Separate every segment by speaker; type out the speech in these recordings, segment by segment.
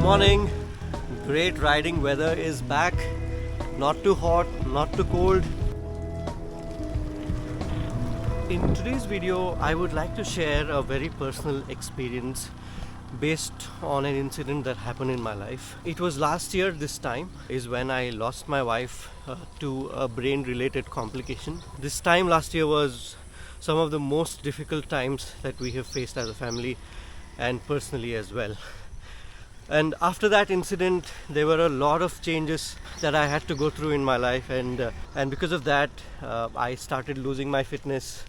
Speaker 1: morning. Great riding weather is back. Not too hot, not too cold. In today's video, I would like to share a very personal experience based on an incident that happened in my life. It was last year, this time is when I lost my wife to a brain related complication. This time last year was some of the most difficult times that we have faced as a family and personally as well. And after that incident, there were a lot of changes that I had to go through in my life, and because of that, I started losing my fitness,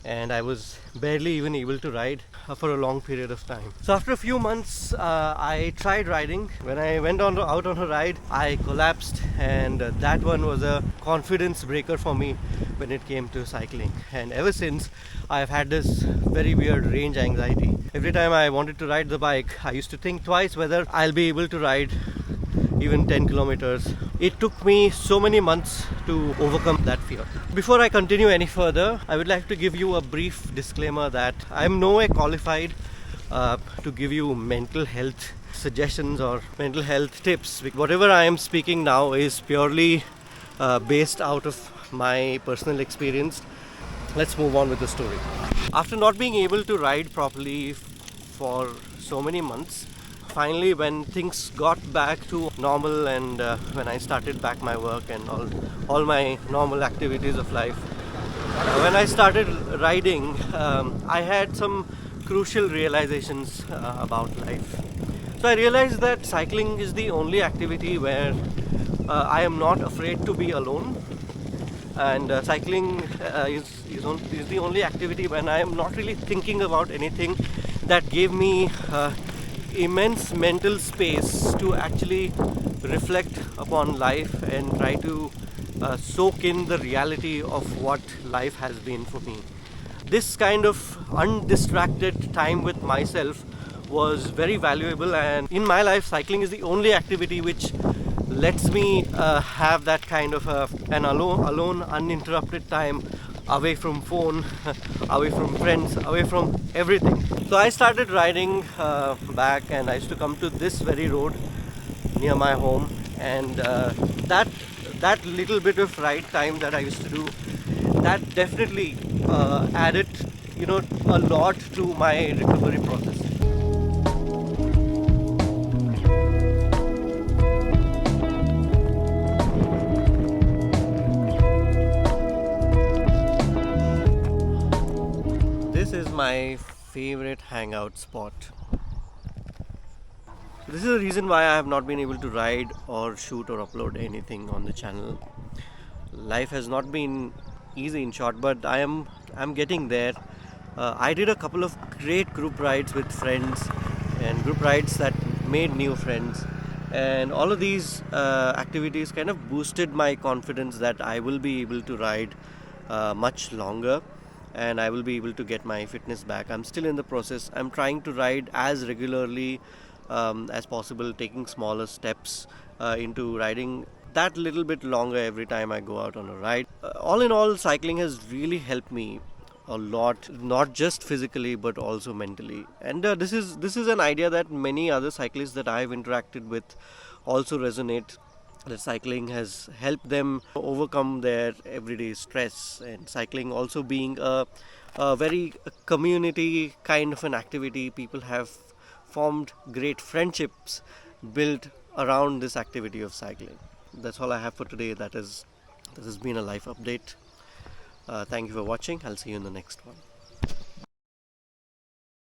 Speaker 1: and I was barely even able to ride for a long period of time. So after a few months, I tried riding. When I went out on a ride, I collapsed, and that one was a confidence breaker for me when it came to cycling. And ever since, I've had this very weird range anxiety. Every time I wanted to ride the bike, I used to think twice whether I'll be able to ride even 10 kilometers. It took me so many months to overcome that fear. Before I continue any further, I would like to give you a brief disclaimer that I'm nowhere qualified to give you mental health suggestions or mental health tips. Whatever I am speaking now is purely based out of my personal experience. Let's move on with the story. After not being able to ride properly for so many months, finally when things got back to normal and when I started back my work and all my normal activities of life, when I started riding, I had some crucial realizations about life. So I realized that cycling is the only activity where I am not afraid to be alone, and cycling is the only activity when I am not really thinking about anything, that gave me immense mental space to actually reflect upon life and try to soak in the reality of what life has been for me. This kind of undistracted time with myself was very valuable, and in my life cycling is the only activity which lets me have that kind of an alone uninterrupted time, away from phone, away from friends, away from everything. So I started riding back, and I used to come to this very road near my home, and that little bit of ride time that I used to do, that definitely added a lot to my recovery process. This is my favorite hangout spot. This is the reason why I have not been able to ride or shoot or upload anything on the channel. Life has not been easy, in short, but I'm getting there. I did a couple of great group rides with friends and group rides that made new friends, and all of these activities kind of boosted my confidence that I will be able to ride much longer, and I will be able to get my fitness back. I'm still in the process. I'm trying to ride as regularly as possible, taking smaller steps into riding that little bit longer every time I go out on a ride. All in all, cycling has really helped me a lot, not just physically but also mentally. And this is an idea that many other cyclists that I've interacted with also resonate, that cycling has helped them overcome their everyday stress, and cycling also being a very community kind of an activity. People have formed great friendships built around this activity of cycling. That's all I have for today. This has been a life update. Thank you for watching. I'll see you in the next one.